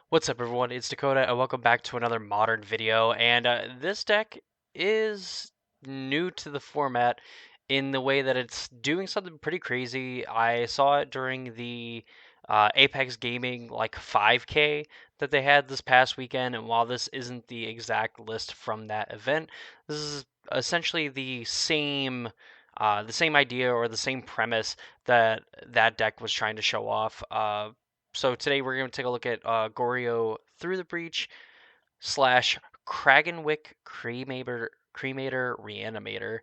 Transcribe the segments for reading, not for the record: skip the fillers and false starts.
What's up, everyone? It's Dakota, and welcome back to another modern video. And this deck is new to the format in the way that it's doing something pretty crazy. I saw it during the Apex Gaming like 5K that they had this past weekend, and while this isn't the exact list from that event, this is essentially the same idea or the same premise that that deck was trying to show off. So today we're going to take a look at Goryo Through the Breach slash Craggenwick Cremator Reanimator.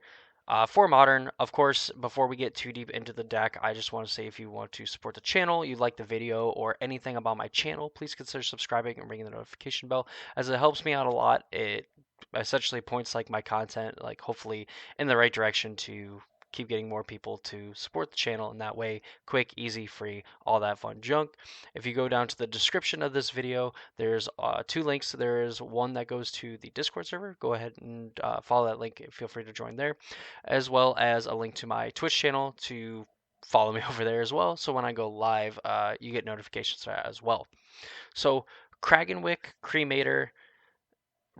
For Modern, of course, before we get too deep into the deck, I just want to say if you want to support the channel, you like the video, or anything about my channel, please consider subscribing and ringing the notification bell, as it helps me out a lot. It essentially points like my content, like hopefully in the right direction to keep getting more people to support the channel in that way. Quick, easy, free, all that fun junk. If you go down to the description of this video, there's two links. There is one that goes to the Discord server. Go ahead and follow that link. Feel free to join there, as well as a link to my Twitch channel to follow me over there as well. So when I go live, you get notifications for that as well. So Craggenwick Cremator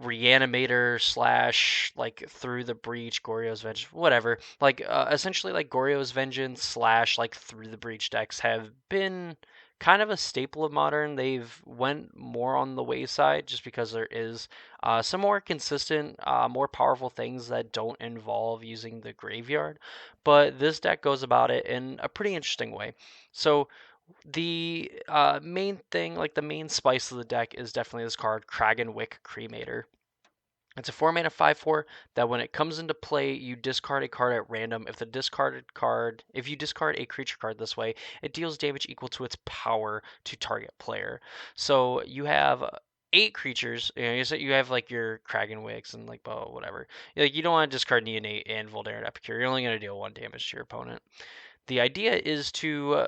Reanimator slash like Through the Breach, Goryo's Vengeance, whatever. Like essentially like Goryo's Vengeance slash like Through the Breach decks have been kind of a staple of Modern. They've went more on the wayside just because there is some more consistent, more powerful things that don't involve using the graveyard. But this deck goes about it in a pretty interesting way. So the main thing, like the main spice of the deck, is definitely this card, Craggenwick Cremator. It's a 4 mana 5/4 that when it comes into play, you discard a card at random. If you discard a creature card this way, it deals damage equal to its power to target player. So you have 8 creatures. You have like your Craggenwicks and like whatever. Like you don't want to discard Neonate and Voldaren Epicure. You're only going to deal 1 damage to your opponent. The idea is to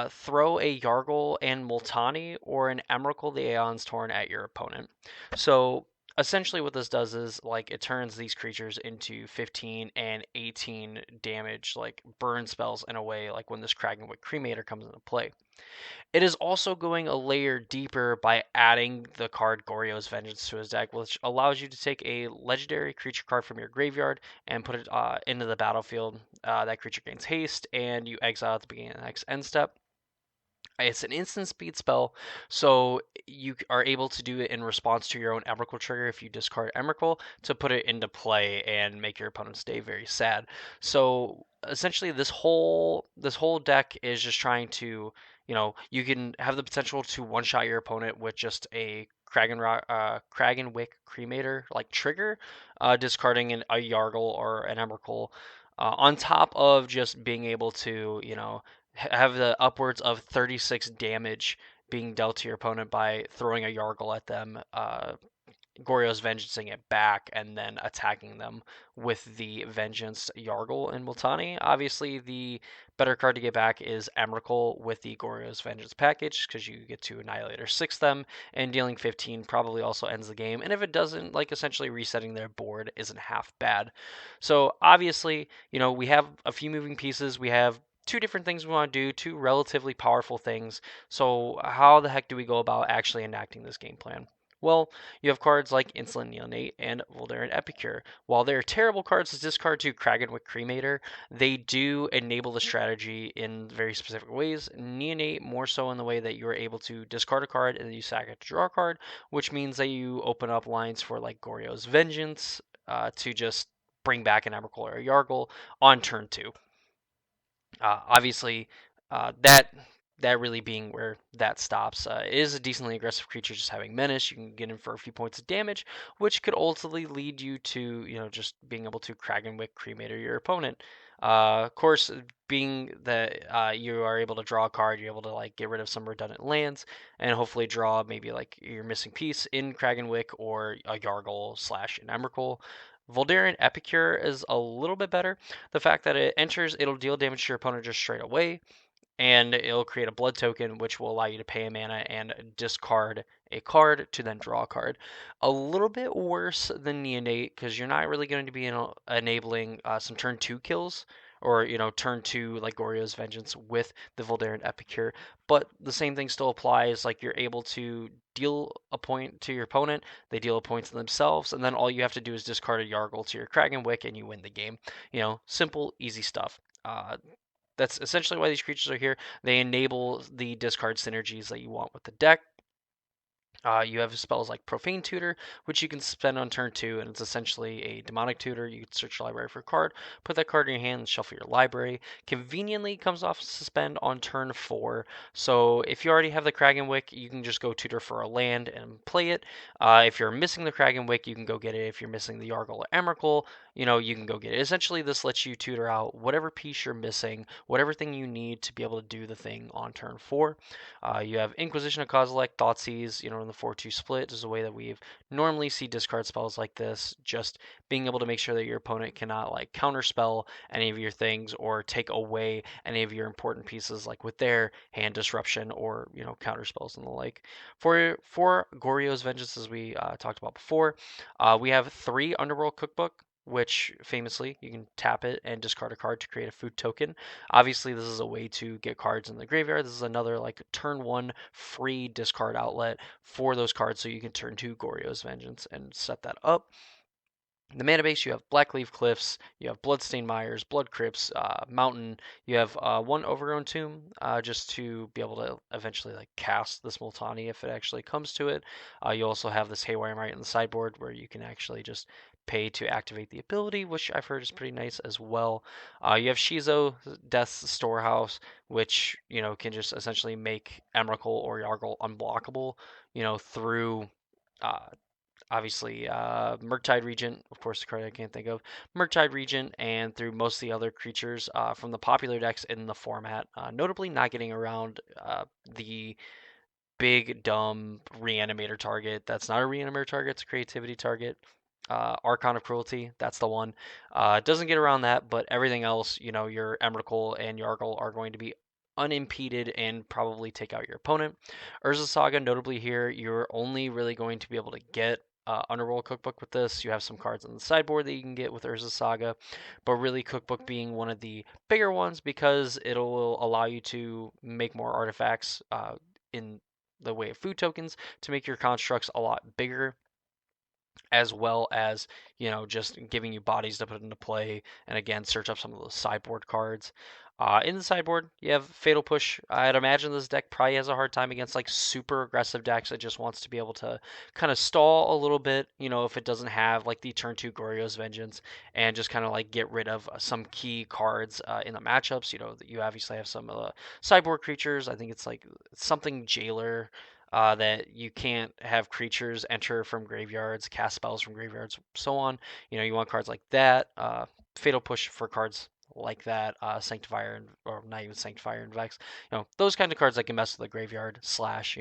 throw a Yargle and Multani or an Emrakul the Aeon's Torn at your opponent. So essentially what this does is like it turns these creatures into 15 and 18 damage like burn spells in a way like when this Craggenwick Cremator comes into play. It is also going a layer deeper by adding the card Goryo's Vengeance to his deck, which allows you to take a legendary creature card from your graveyard and put it into the battlefield. That creature gains haste, and you exile at the beginning of the next end step. It's an instant speed spell, so you are able to do it in response to your own Emrakul trigger if you discard Emrakul to put it into play and make your opponent's day very sad. So essentially, this whole deck is just trying to, you can have the potential to one-shot your opponent with just a Craggenwick Cremator like trigger, discarding a Yargle or an Emrakul, on top of just being able to, have the upwards of 36 damage being dealt to your opponent by throwing a Yargle at them, Goryo's Vengeancing it back, and then attacking them with the Vengeance Yargle and Multani. Obviously, the better card to get back is Emrakul with the Goryo's Vengeance package, because you get to Annihilate or 6 them, and dealing 15 probably also ends the game. And if it doesn't, like essentially resetting their board isn't half bad. So obviously, we have a few moving pieces. We have two different things we want to do, two relatively powerful things. So how the heck do we go about actually enacting this game plan? Well, you have cards like Insolent Neonate and Voldaren Epicure. While they're terrible cards to discard to Craggenwick Cremator, they do enable the strategy in very specific ways. Neonate more so in the way that you are able to discard a card and then you sack it to draw a card, which means that you open up lines for like Goryo's Vengeance to just bring back an Emrakul or a Yargle on turn 2. Obviously, that really being where that stops. It is a decently aggressive creature, just having menace. You can get in for a few points of damage, which could ultimately lead you to, just being able to Craggenwick Cremator your opponent. Of course, being that you are able to draw a card, you're able to like get rid of some redundant lands and hopefully draw maybe like your missing piece in Craggenwick or a Yargle slash an Emrakul. Voldaren Epicure is a little bit better. The fact that it enters, it'll deal damage to your opponent just straight away, and it'll create a blood token, which will allow you to pay a mana and discard a card to then draw a card. A little bit worse than Neonate, because you're not really going to be enabling some turn 2 kills or turn 2 like Goryo's Vengeance with the Voldaren Epicure. But the same thing still applies. Like you're able to deal a point to your opponent, they deal a point to themselves, and then all you have to do is discard a Yargle to your Craggenwick and you win the game. Simple, easy stuff. That's essentially why these creatures are here. They enable the discard synergies that you want with the deck. You have spells like Profane Tutor, which you can spend on turn 2, and it's essentially a demonic tutor. You can search your library for a card, put that card in your hand, and shuffle your library. Conveniently comes off suspend on turn 4, so if you already have the Craggenwick, you can just go tutor for a land and play it. If you're missing the Craggenwick, you can go get it. If you're missing the Yargle or Emrakul, you can go get it. Essentially, this lets you tutor out whatever piece you're missing, whatever thing you need to be able to do the thing on turn 4. You have Inquisition of Kozilek, Thoughtseize, in the 4-2 split. This is a way that we normally see discard spells like this, just being able to make sure that your opponent cannot like counterspell any of your things or take away any of your important pieces, like with their hand disruption or counterspells and the like. For Goryo's Vengeance, as we talked about before, we have 3 Underworld Cookbook, which famously you can tap it and discard a card to create a food token. Obviously, this is a way to get cards in the graveyard. This is another like turn 1 free discard outlet for those cards, so you can turn 2 Goryo's Vengeance and set that up. The mana base, you have Blackleaf Cliffs, you have Bloodstained Mires, Blood Crypts, Mountain. You have 1 Overgrown Tomb, just to be able to eventually like cast this Multani if it actually comes to it. You also have this Haywire Mite in the sideboard where you can actually just pay to activate the ability, which I've heard is pretty nice as well. You have Shizo, Death's Storehouse, which can just essentially make Emrakul or Yargle unblockable, through uh, obviously Murktide Regent, of course, the card I can't think of, Murktide Regent, and through most of the other creatures from the popular decks in the format, notably not getting around the big, dumb Reanimator target. That's not a Reanimator target, it's a creativity target. Archon of Cruelty, that's the one. Doesn't get around that, but everything else, your Emrakul and Yargle are going to be unimpeded and probably take out your opponent. Urza Saga, notably here, you're only really going to be able to get Underworld Cookbook with this. You have some cards on the sideboard that you can get with Urza Saga, but really Cookbook being one of the bigger ones because it'll allow you to make more artifacts in the way of food tokens to make your constructs a lot bigger, as well as just giving you bodies to put into play, and again search up some of those sideboard cards. In the sideboard, you have Fatal Push. I'd imagine this deck probably has a hard time against like super aggressive decks that just wants to be able to kind of stall a little bit, if it doesn't have like the turn 2 Goryo's Vengeance, and just kind of like get rid of some key cards in the matchups. You obviously have some of the sideboard creatures. I think it's like something Jailer, that you can't have creatures enter from graveyards, cast spells from graveyards, so on. You want cards like that. Fatal Push for cards like that. Sanctifier, or not even Sanctifier and Vex. Those kind of cards that can mess with the graveyard slash,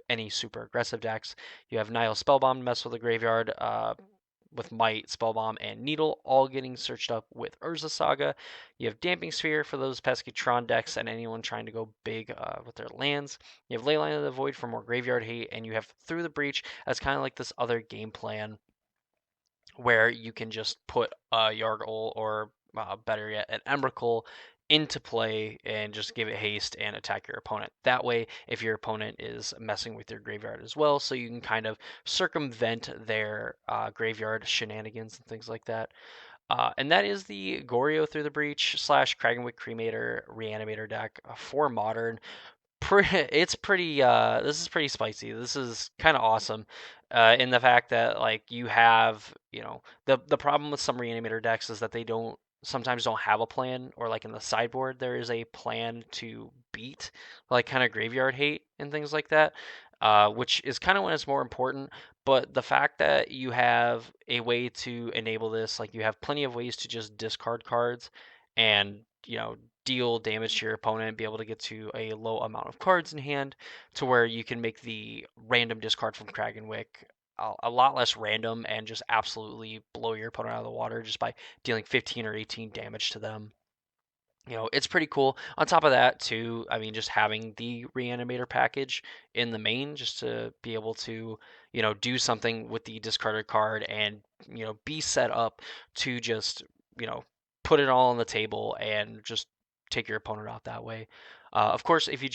any super aggressive decks. You have Nihil Spellbomb to mess with the graveyard. With Might, Spellbomb, and Needle all getting searched up with Urza Saga. You have Damping Sphere for those pesky Tron decks and anyone trying to go big with their lands. You have Leyline of the Void for more graveyard hate, and you have Through the Breach as kind of like this other game plan where you can just put a Yargle or better yet, an Emrakul into play and just give it haste and attack your opponent. That way, if your opponent is messing with your graveyard as well, so you can kind of circumvent their graveyard shenanigans and things like that. And that is the Goryo Through the Breach slash Craggenwick Cremator Reanimator deck for Modern. It's pretty this is pretty spicy. This is kind of awesome in the fact that like you have, the problem with some Reanimator decks is that they don't sometimes don't have a plan, or like in the sideboard there is a plan to beat like kind of graveyard hate and things like that, which is kind of when it's more important. But the fact that you have a way to enable this, like you have plenty of ways to just discard cards and deal damage to your opponent, be able to get to a low amount of cards in hand, to where you can make the random discard from Craggenwick a lot less random and just absolutely blow your opponent out of the water just by dealing 15 or 18 damage to them. It's pretty cool. On top of that, too, I mean, just having the Reanimator package in the main, just to be able to, do something with the discarded card and, be set up to just, you know, put it all on the table and just take your opponent out that way. Of course, if you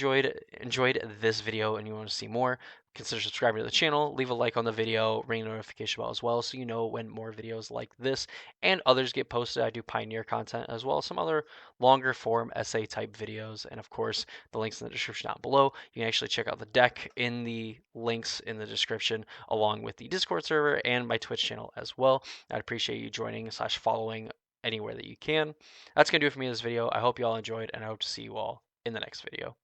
enjoyed this video and you want to see more, consider subscribing to the channel, leave a like on the video, ring the notification bell as well so you know when more videos like this and others get posted. I do Pioneer content as well as some other longer form essay type videos. And of course, the links in the description down below. You can actually check out the deck in the links in the description along with the Discord server and my Twitch channel as well. I'd appreciate you joining / following anywhere that you can. That's going to do it for me in this video. I hope you all enjoyed, and I hope to see you all in the next video.